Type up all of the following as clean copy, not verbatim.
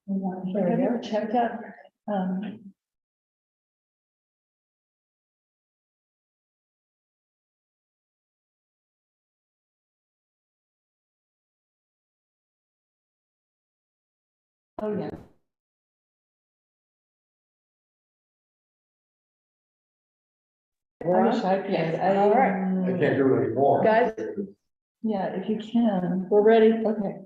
Have you ever checked out, oh, yeah. We're on? Yes, All right. I can't do it anymore. Guys? Yeah, if you can. We're ready. Okay.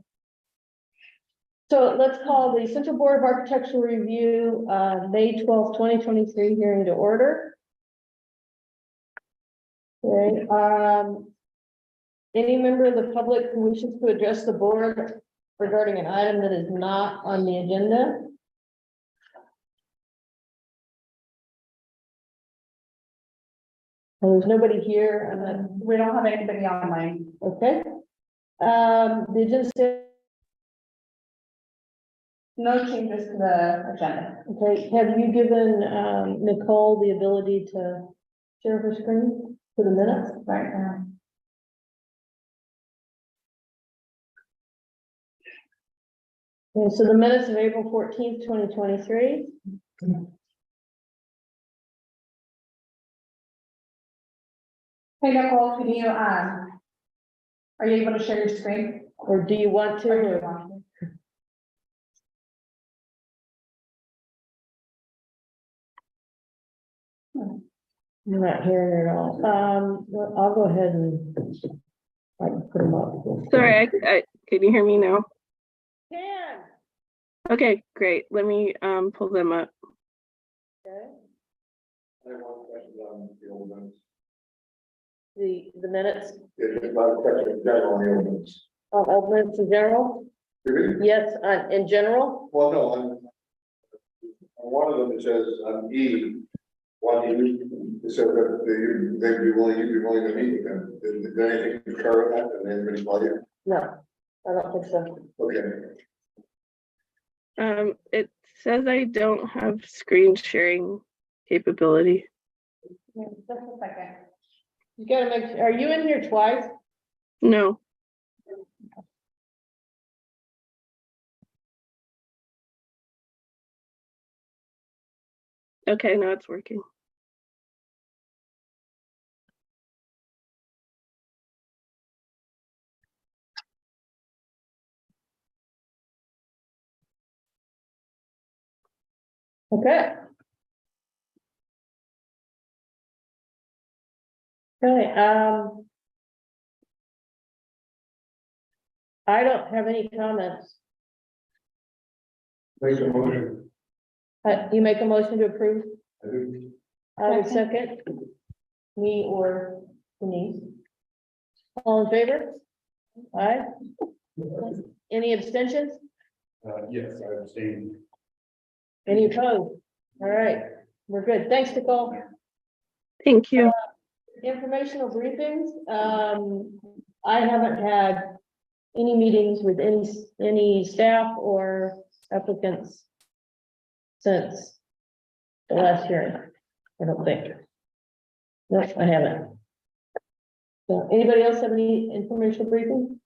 So let's call the Central Board of Architectural Review, May 12th, 2023 hearing to order. Okay, any member of the public who wishes to address the board regarding an item that is not on the agenda? Well, there's nobody here, and then, We don't have anybody online. okay. The agenda, No changes to the agenda. okay, have you given, Nicole the ability to share her screen for the minutes? Right now. Okay, so the minutes of April 14th, 2023. Hey Nicole, can you, are you able to share your screen? Or do you want to? Or do you or- want to? I'm not hearing it at all. Well, I'll go ahead and I can put them up. Sorry, can you hear me now? Can. Okay, great. Let me pull them up. Okay. I have one question on the old ones. The minutes It's about a question in general on the old ones. of old minutes in general? Really? Yes, in general? Well, no, on one of them, it says on E, one E, it said that they'd be willing, you'd be willing to meet with them. Is there anything to cover that, and anybody call you? No, I don't think so. Okay. It says I don't have screen sharing capability. Yeah, just a second. You gotta make, are you in here twice? No. Okay, now it's working. Okay. Okay, I don't have any comments. Make a motion. You make a motion to approve? I do. I would second. Me or Denise. All in favor? Aye. Any abstentions? Yes, I abstained. Any opposed? All right, we're good. Thanks, Nicole. Thank you. Informational briefings. I haven't had any meetings with any staff or applicants since the last hearing. I don't think. No, I haven't. So anybody else have any informational briefing?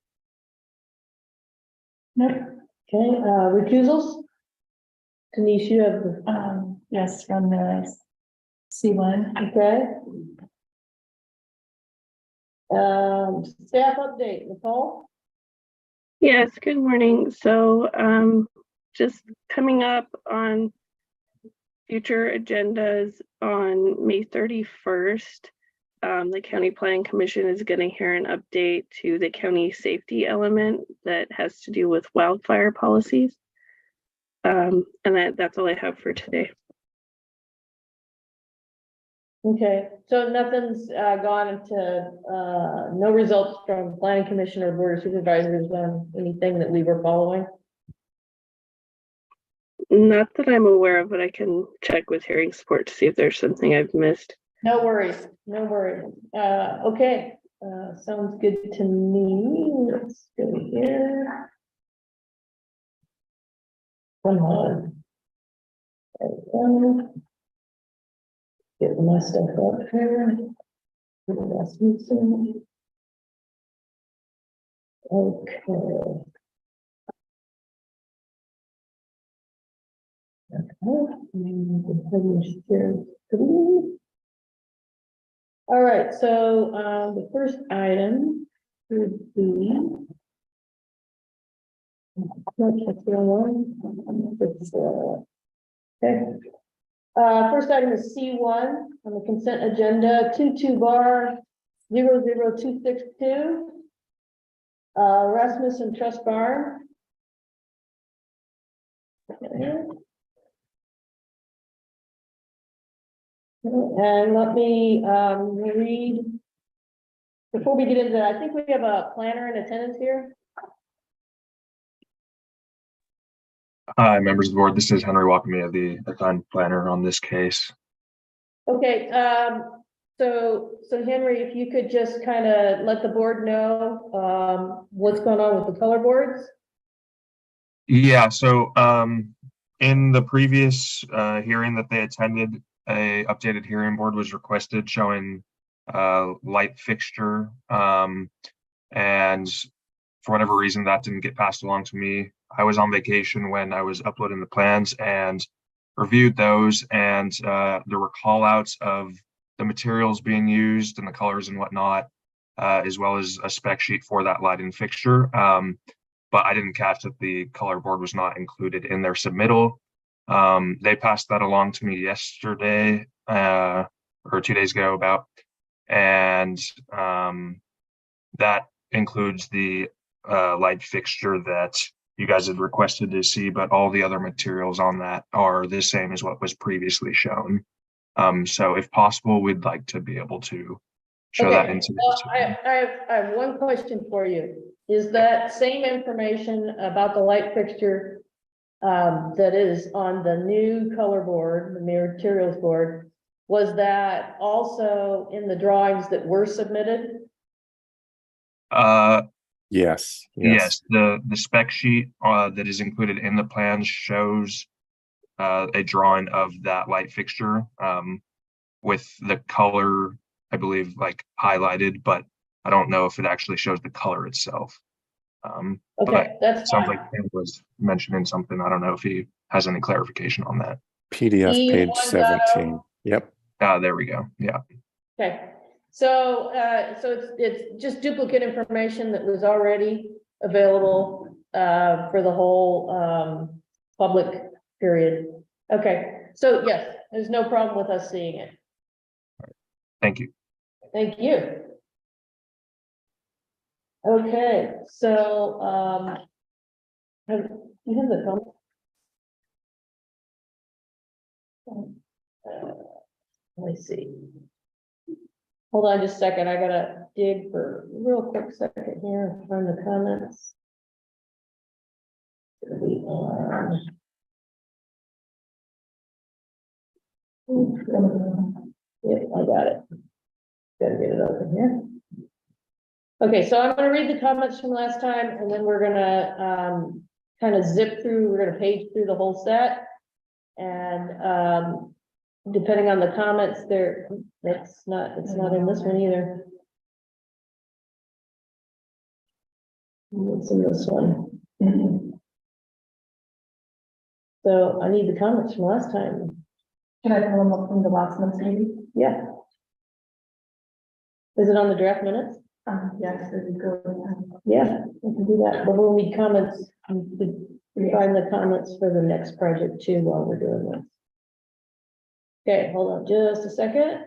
No. Okay, recusals? Denise, you have, Yes, from the C1. okay. Staff update, Nicole? Yes, good morning. So just coming up on future agendas on May 31st, the County Planning Commission is going to hear an update to the county safety element that has to do with wildfire policies. And that's all I have for today. Okay, so nothing's gone into, no results from planning commission or board of supervisors on anything that we were following? Not that I'm aware of, but I can check with hearing support to see if there's something I've missed. No worries, no worries. Okay, sounds good to me. Let's go here. Come on. There we go. Get my stuff up here. Last meeting. Okay. All right, so, the first item would be. No, that's the wrong one. It's, okay. First item is C1 on the consent agenda, 22 bar 00262. Rasmussen Trust Barn. And let me read. Before we get into that, I think we have a planner in attendance here. Hi, members of the board. This is Henry Wakame, the assigned planner on this case. Okay, so Henry, if you could just kind of let the board know what's going on with the color boards. Yeah, so in the previous hearing that they attended, a updated hearing board was requested showing light fixture, and for whatever reason that didn't get passed along to me. I was on vacation when I was uploading the plans and reviewed those, and there were call outs of the materials being used and the colors and whatnot, as well as a spec sheet for that lighting fixture. But I didn't catch that the color board was not included in their submittal. They passed that along to me yesterday, or 2 days ago about, and that includes the light fixture that you guys had requested to see, but all the other materials on that are the same as what was previously shown. So if possible, we'd like to be able to show that Okay, into well, I have one question for you. Is that same information about the light fixture that is on the new color board, the materials board, was that also in the drawings that were submitted? Yes. Yes, the spec sheet that is included in the plans shows a drawing of that light fixture with the color, I believe, like highlighted, but I don't know if it actually shows the color itself. Okay, that's sounds fine. like Ken was mentioning something. I don't know if he has any clarification on that. PDF page E10. 17. Yep. There we go. Yeah. Okay, so it's just duplicate information that was already available for the whole public period. Okay, so yes, there's no problem with us seeing it. Thank you. Thank you. Okay, so you have the comment? Let me see. Hold on just a second. I gotta dig for a real quick second here and find the comments. It'll be on. Yep, I got it. Gotta get it open here. Okay, so I'm gonna read the comments from last time, and then we're gonna kind of zip through, we're gonna page through the whole set. And depending on the comments there, it's not in this one either. It's in this one. So I need the comments from last time. Can I pull them up from the last month's meeting? Yeah. Is it on the draft minutes? Yes, there you go. Yeah, we can do that, but we'll need comments, we find the comments for the next project too while we're doing this. Okay, hold on just a second.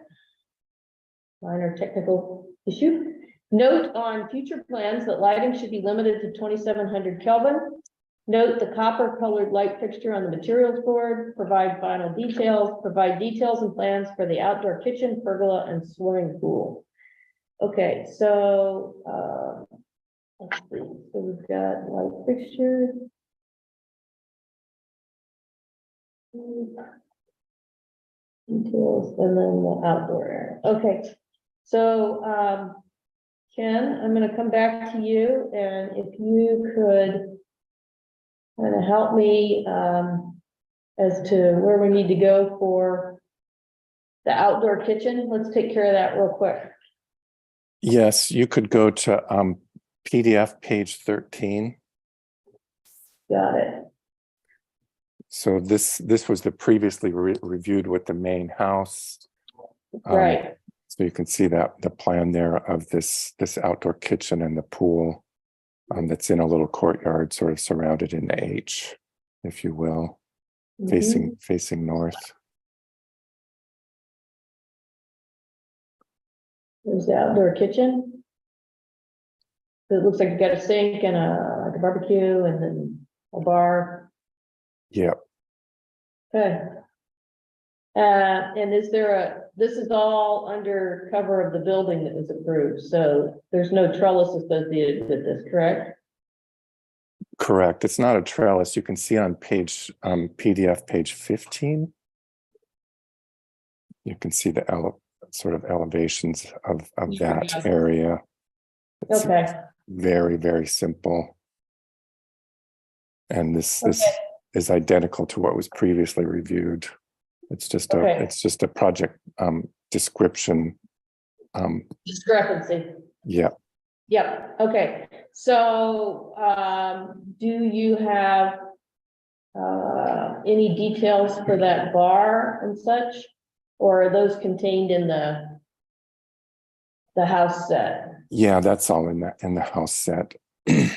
Minor technical issue. Note on future plans that lighting should be limited to 2700 Kelvin. Note the copper colored light fixture on the materials board, provide final details, provide details and plans for the outdoor kitchen, pergola, and swimming pool. Okay, so, let's see, so we've got light fixture. Details, and then the outdoor area. Okay, so, Ken, I'm gonna come back to you, and if you could kind of help me, as to where we need to go for the outdoor kitchen. Let's take care of that real quick. Yes, you could go to PDF page 13. Got it. So this was the previously reviewed with the main house. Right, So you can see that the plan there of this outdoor kitchen and the pool that's in a little courtyard, sort of surrounded in H, if you will, mhm. facing north. There's the outdoor kitchen. It looks like you got a sink and like a barbecue and then a bar. Yeah, Okay. And this is all under cover of the building that was approved, so there's no trellis associated with this, correct? correct. It's not a trellis. You can see on page PDF page 15. You can see the sort of elevations of Yeah. that area. It's Okay, very, very simple. And this Okay. is identical to what was previously reviewed. It's just a project description. discrepancy. Yeah, Yep, okay, so, do you have any details for that bar and such? Or are those contained in the house set? yeah, that's all in the house set. Okay.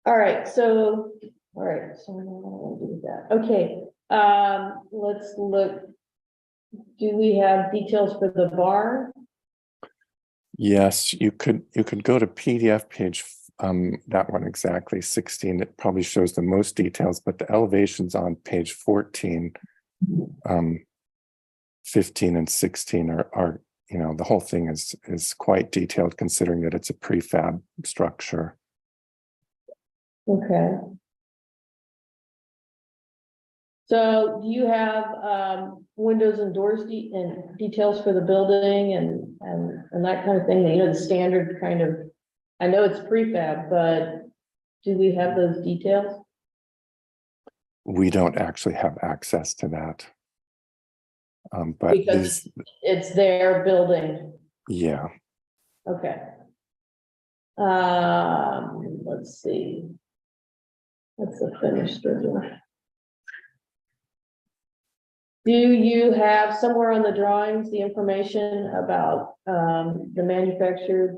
All right, so I'll do that. Okay, let's look. Do we have details for the bar? Yes, you could go to PDF page that one exactly 16. It probably shows the most details, but the elevations on page 14, 15 and 16 are the whole thing is quite detailed considering that it's a prefab structure. Okay. So do you have windows and doors and details for the building and that kind of thing? The standard kind of, I know it's prefab, but do we have those details? We don't actually have access to that. But Because it's their building. yeah, Okay. Let's see. That's a finished schedule. Do you have somewhere on the drawings the information about the manufactured?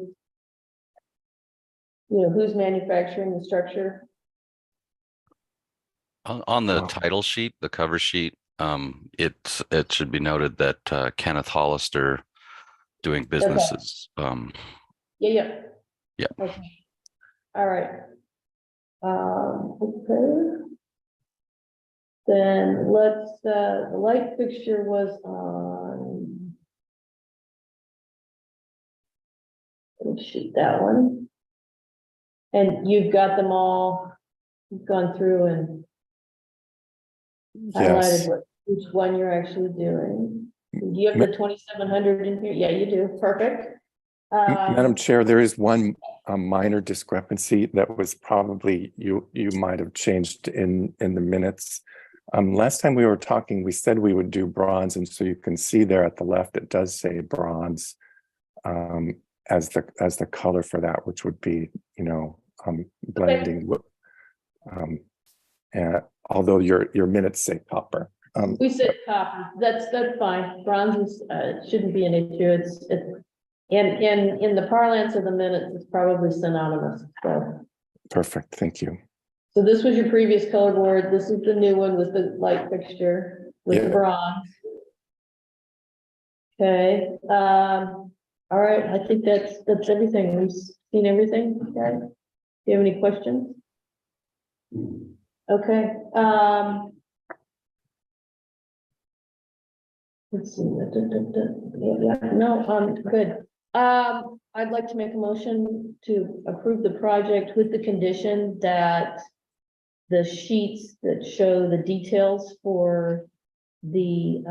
Who's manufacturing the structure? On the title sheet, the cover sheet, it should be noted that Kenneth Hollister doing businesses. Yeah. Yeah. Okay. All right. Okay. Then let's, the light fixture was on. Let's shoot that one. And you've got them all, you've gone through and yes. highlighted which one you're actually doing. Do you have the 2700 in here? Yeah, you do. Perfect. Madam Chair, there is one minor discrepancy that was probably you might have changed in the minutes. Last time we were talking, we said we would do bronze, and so you can see there at the left it does say bronze as the color for that, which would be blending. Although your minutes say copper. We said copper. That's fine. Bronze is shouldn't be an issue. It's in the parlance of the minutes, it's probably synonymous. So Perfect. Thank you. So this was your previous color board. This is the new one with the light fixture with the Yeah. bronze. Okay, all right, I think that's everything. We've seen everything, guys. Do you have any questions? Okay, let's see. Yeah, no, good. I'd like to make a motion to approve the project with the condition that the sheets that show the details for the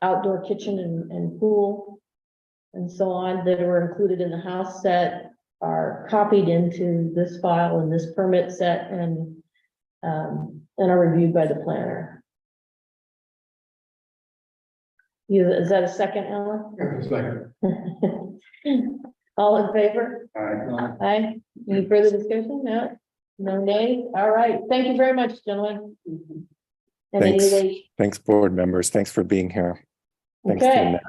outdoor kitchen and pool and so on that were included in the house set are copied into this file and this permit set and are reviewed by the planner. Is that a second, Alan? Second. All in favor? Aye. Aye. Any further discussion? No? No nays? All right. Thank you very much, gentlemen. And Thanks. anyway, Thanks, board members. Thanks for being here. Thanks to okay. Annette.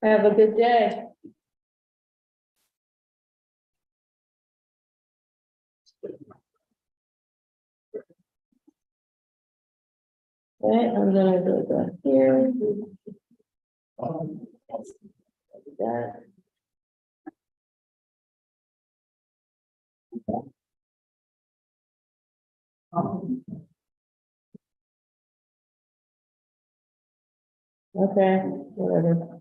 Have a good day. Okay, I'm gonna go here. That. Okay, whatever.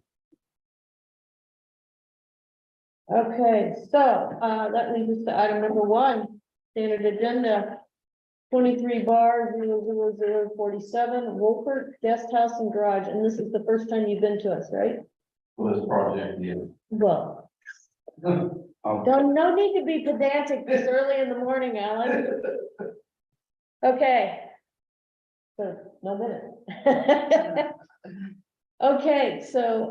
Okay, so, that leads us to item number 1, standard agenda. 23 bar 00047, Wolford Guest House and Garage, and this is the first time you've been to us, right? For this project, yeah. Well, no need to be pedantic this early in the morning, Alan. Okay. So, no minute. Okay, so,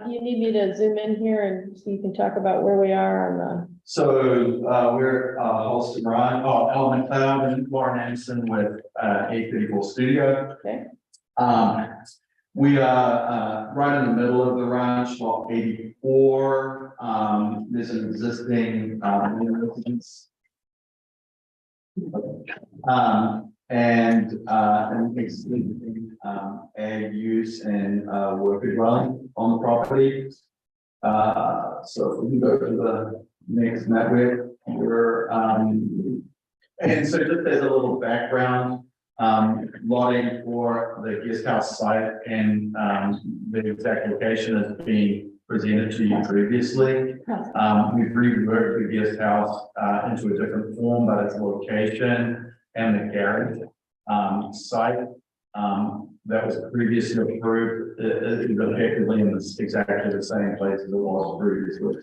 you need me to zoom in here and so you can talk about where we are on So, we're, Holston Ryan, Ellen McLeod and Lauren Anderson with, 834 Studio. Okay. We are, right in the middle of the ranch, lot 84. There's an existing, residence. And an existing, ag use and, worker dwelling on the property. So if we can go to the next map, we're, and so just as a little background, lot 84, the guest house site and, the exact location is being presented to you previously. We've reworked the guest house, into a different form, but its location and the garage, site, that was previously approved, is effectively in this exactly the same place as it was previously.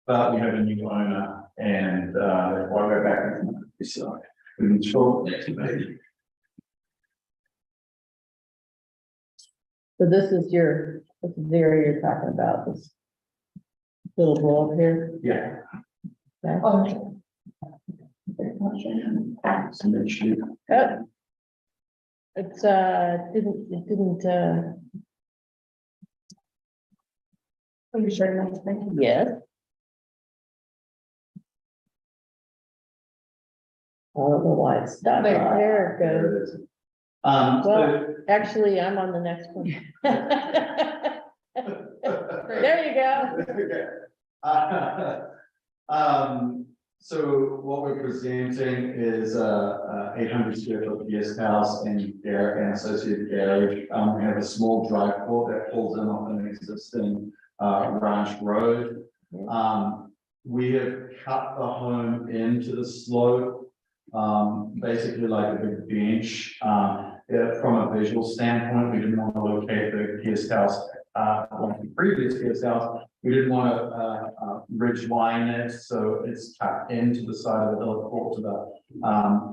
But we have a new owner and, that's why we're back in the side. We can show next maybe. So this is the area you're talking about, this little blow up here. Yeah. Okay. Oh, Oh. It's, it didn't, Are you sure that's thank you? yes. I don't know why it's stuck. There it goes. There it is. Well, So- actually, I'm on the next one. There you go. Okay. So what we're presenting is a 800 square foot guest house and associated garage. We have a small drive port that pulls in off an existing ranch road. We have cut the home into the slope, basically like a big bench. From a visual standpoint, we didn't want to locate the guest house like the previous guest house. We didn't want to ridge line it, so it's cut into the side of the hill, or to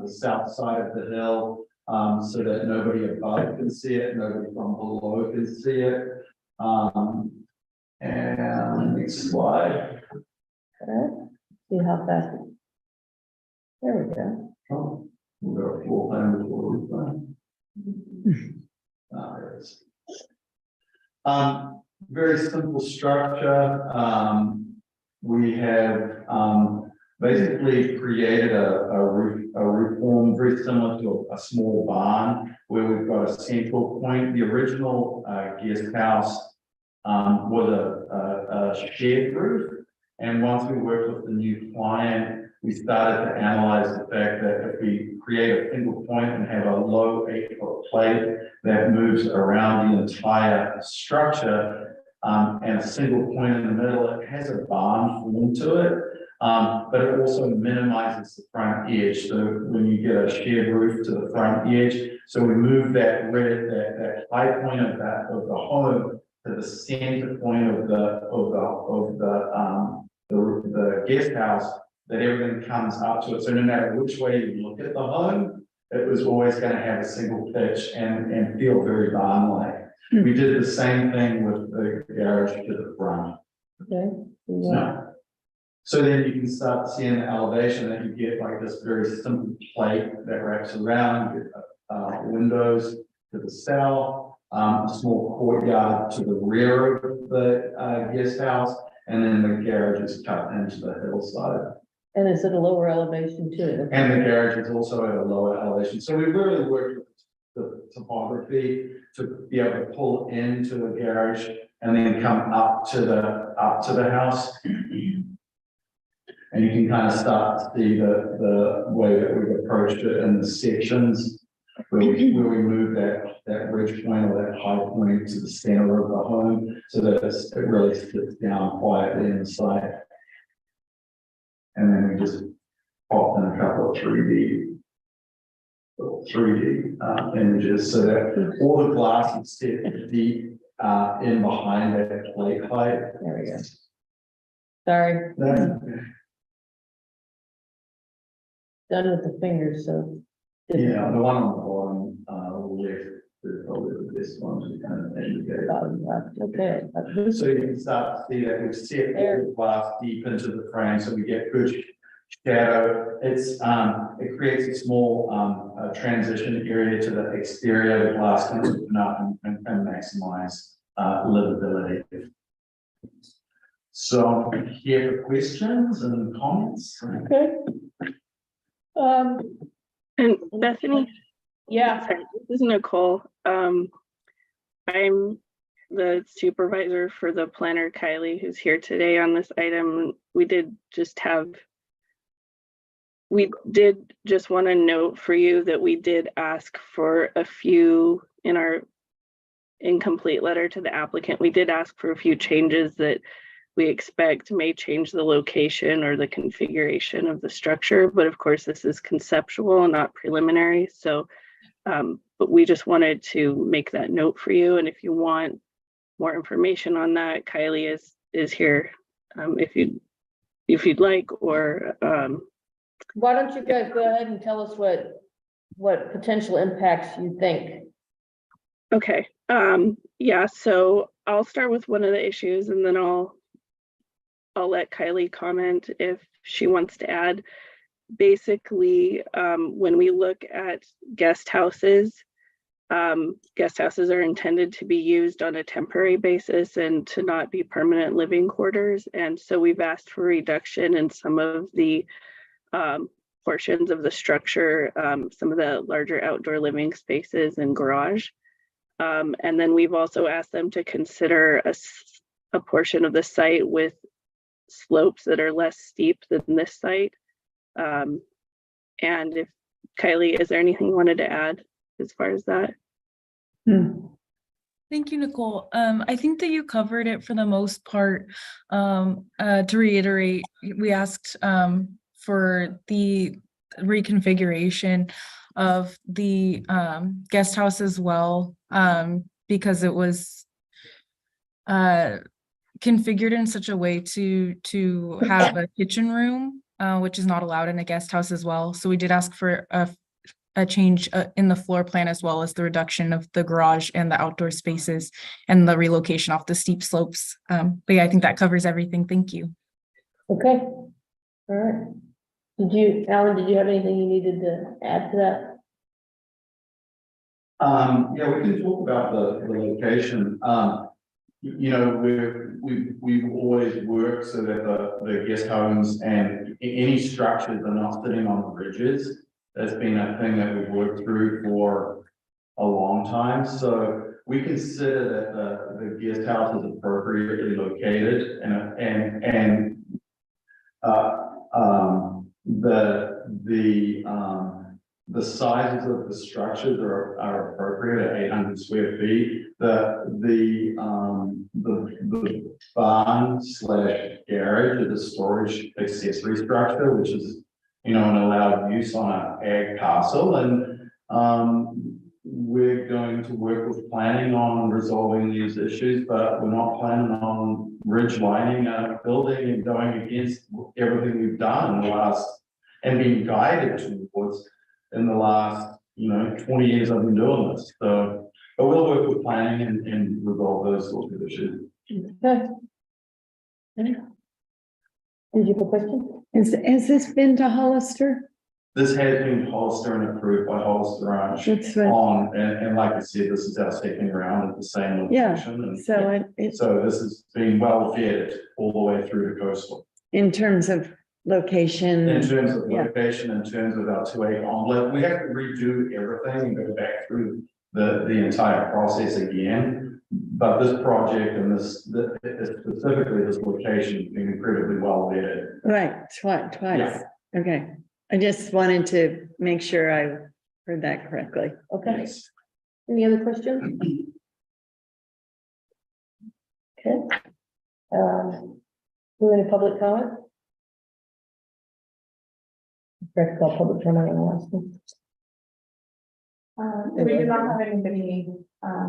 the south side of the hill, so that nobody above can see it, nobody from below can see it. And next slide. Okay. See how fast. There we go. Oh, we'll go full plan before we plan. There it is. Very simple structure. We have basically created a roof form very similar to a small barn where we've got a central point. The original guest house was a shared roof, and once we worked with the new client, we started to analyze the fact that if we create a single point and have a low 8-foot plate that moves around the entire structure, and a single point in the middle, it has a barn form to it, but it also minimizes the front edge. So when you get a shared roof to the front edge, so we move that high point of the home to the center point of the guest house, that everything comes up to it. So no matter which way you look at the home, it was always going to have a single pitch and feel very barn-like. We did the same thing with the garage to the front. Okay. So So then you can start seeing the elevation that you get like this very simple plate that wraps around, you get, windows to the south, a small courtyard to the rear of the, guest house, and then the garage is cut into the hillside. And is it a lower elevation too? And the garage is also at a lower elevation. So we really worked with the topography to be able to pull into the garage and then come up to the house. And you can kind of start to see the way that we've approached it in the sections where we move that ridge point or that high point to the center of the home so that it really sits down quietly in the side. And then we just pop in a couple of 3D images so that all the glass is set deep in behind that plate height. There we go. Sorry, done with the fingers, so. Yeah, the one on the bottom left is probably the best one to kind of indicate. Bottom left, okay. So you can start to see that we've set all the glass deep into the frame, so we get good shadow. It creates a small transition area to the exterior. The glass can open up and maximize livability. So here for questions and comments. Okay. And Bethany, Yeah, sorry, this is Nicole. I'm the supervisor for the planner, Kylie, who's here today on this item. We did just want to note for you that we did ask for a few in our incomplete letter to the applicant. We did ask for a few changes that we expect may change the location or the configuration of the structure, but of course this is conceptual and not preliminary. So, but we just wanted to make that note for you. And if you want more information on that, Kylie is here if you'd like, or why don't you guys go ahead and tell us what potential impacts you think? Okay, yeah, so I'll start with one of the issues and then I'll let Kylie comment if she wants to add. Basically, when we look at guest houses are intended to be used on a temporary basis and to not be permanent living quarters. And so we've asked for reduction in some of the portions of the structure, some of the larger outdoor living spaces and garage. And then we've also asked them to consider a portion of the site with slopes that are less steep than this site. And if Kylie, is there anything you wanted to add as far as that? Thank you, Nicole. I think that you covered it for the most part. To reiterate, we asked for the reconfiguration of the guest house as well, because it was configured in such a way to have a kitchen room, which is not allowed in a guest house as well. So we did ask for a change in the floor plan, as well as the reduction of the garage and the outdoor spaces and the relocation off the steep slopes. But yeah, I think that covers everything. Thank you. Okay, all right. Alan, did you have anything you needed to add to that? Yeah, we can talk about the location. You know, we've always worked so that the guest homes and any structures are not sitting on ridges. That's been a thing that we've worked through for a long time. So we consider that the guest house is appropriately located and the sizes of the structures are appropriate at 800 square feet. The barn / garage is a storage accessory structure, which is, you know, an allowed use on an ag parcel. And we're going to work with planning on resolving these issues, but we're not planning on ridge lining a building and going against everything we've done in the last and being guided towards in the last, 20 years I've been doing this. So, but we'll work with planning and resolve those sorts of issues. Okay. Did you have a question? Has this been to Hollister? This has been Hollister and approved by Hollister Ranch That's right. on, and like I said, this is our second round at the same Yeah, location. And So it, so this has been well vetted all the way through to coastal. in terms of location. In terms of Yeah. location, in terms of our 2/8 omelet, we have to redo everything and go back through the entire process again. But this project and specifically this location has been incredibly well vetted. Right, twice. Yeah. Okay. I just wanted to make sure I heard that correctly. Okay, Yes. any other questions? Okay. Do any public comment? Correct, call public comment on the last one. We do not have anybody,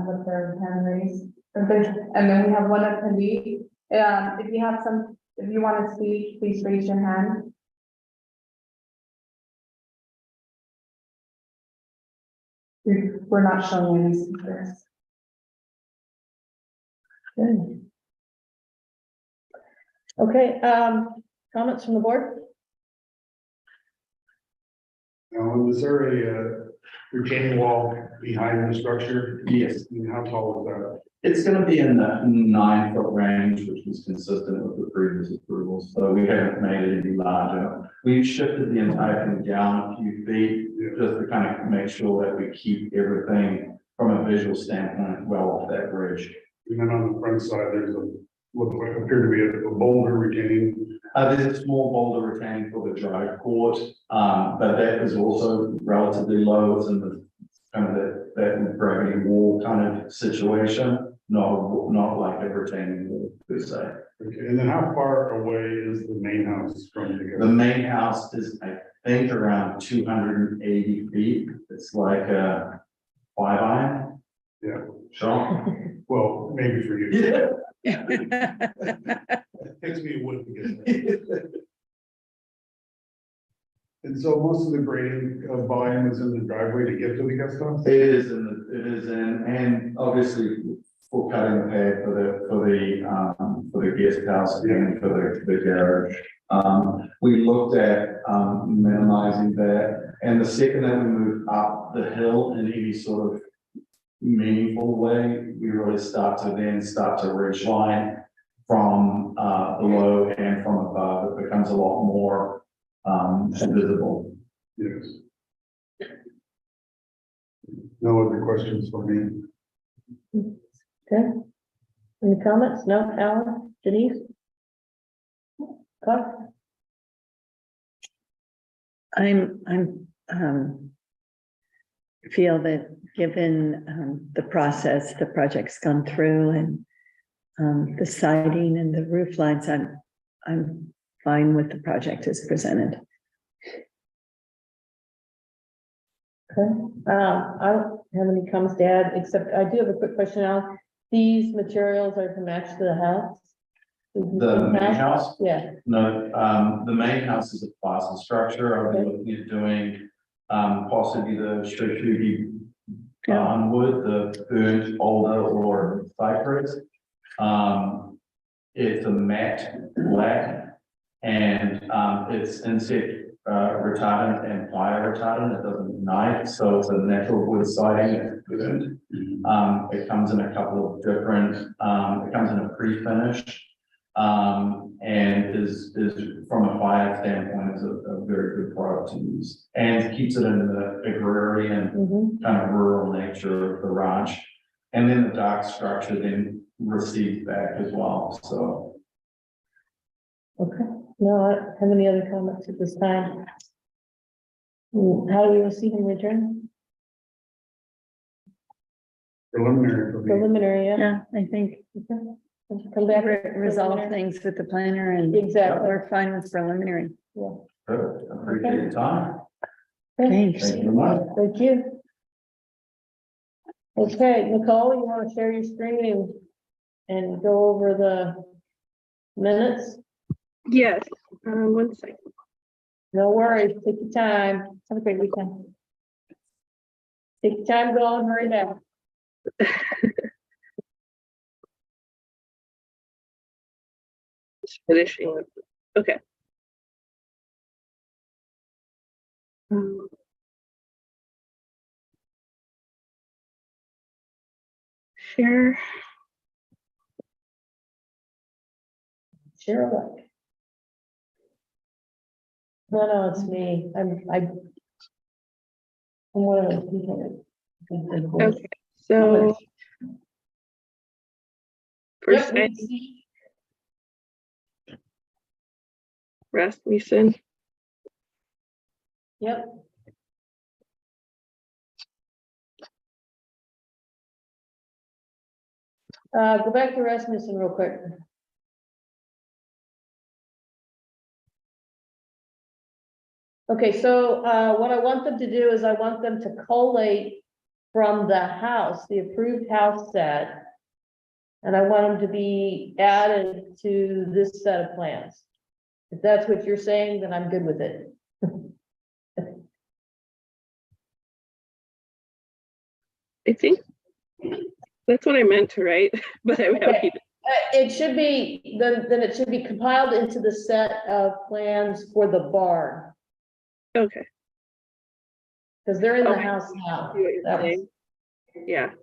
with their hand raised. And then we have one attendee. If you want to speak, please raise your hand. We're not showing any speakers. Good. Okay, comments from the board? Now, is there a retaining wall behind the structure? Yes. And how tall is that? It's gonna be in the 9-foot range, which was consistent with the previous approvals, so we haven't made it any larger. We've shifted the entire thing down a few feet, just to kind of make sure that we keep everything from a visual standpoint well off that bridge. And then on the front side, there's appear to be a boulder retaining. There's a small boulder retaining for the drive court, but that is also relatively low. It's in the kind of that gravity wall kind of situation, not like a retaining wall per se. Okay, and then how far away is the main house from The together? main house is, I think, around 280 feet. It's like a 5-iron. Yeah. Sure. Well, maybe for you. Yeah. It takes me a wood to get there. And so most of the grading volume is in the driveway to get to the guest house? It is and obviously for cutting the pad for the guest house and for the garage. We looked at, minimizing that, and the second that we move up the hill in any sort of meaningful way, we really start to ridge line from, below and from above. It becomes a lot more, visible. Yes. No other questions for me? Okay. Any comments? No, Alan, Denise? Clark? Feel that given the process the project's gone through and the siding and the roof lines, I'm fine with the project as presented. Okay, I don't have any comments to add, except I do have a quick question, Alan. These materials are to match to the house? The main house? Yeah, No, the main house is a plaster structure. I'll be looking at doing, possibly the Shoshone wood, the burnt alder or cypress. It's a matte black and, it's insect retardant and fire retardant. It doesn't ignite, so it's a natural wood siding. It's burnt. It comes in a couple of different, it comes in a pre-finish. And is from a fire standpoint is a very good product to use and keeps it in the agrarian kind of rural nature of the ranch. And then the dark structure then recedes back as well, so. okay. No, I don't have any other comments at this time. How do we receive and return? Preliminary for me. Preliminary, yeah. Yeah, I think Come back. resolve preliminary. things with the planner and Exactly. we're fine with preliminary. Perfect. I appreciate your time. Thanks. Thank you very much. Thank you. Okay, Nicole, you want to share your screen and go over the minutes? Yes, 1 second. No worries, take your time. Have a great weekend. Take your time, go and hurry back. Just finishing. Okay. share. Share away. No, it's me. I'm one of those people. Okay, so for Yep, we see. Rasmussen, Yep. Go back to Rasmussen real quick. Okay, so what I want them to do is I want them to collate from the house, the approved house set. And I want them to be added to this set of plans. If that's what you're saying, then I'm good with it. I think that's what I meant to write, but I'm Okay. happy. It should be, then it should be compiled into the set of plans for the barn, Okay. because they're in the Okay. house now. I see what you're That was- saying. Yeah,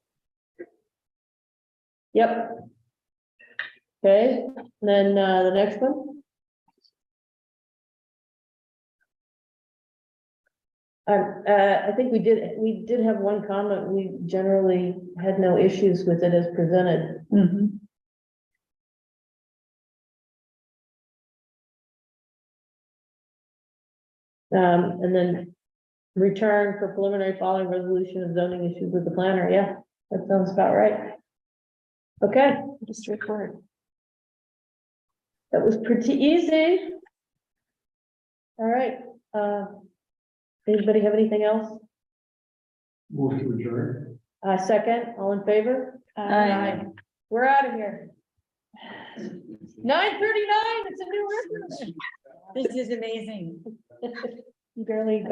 Yep. Okay, then the next one. I think we did have one comment. We generally had no issues with it as presented. Mhm. And then return for preliminary following resolution of zoning issues with the planner. Yeah, that sounds about right. Okay, Just record. that was pretty easy. All right, anybody have anything else? Move to adjourn. Second, all in favor? Aye. We're out of here. 9:39, it's a new record. This is amazing. You barely got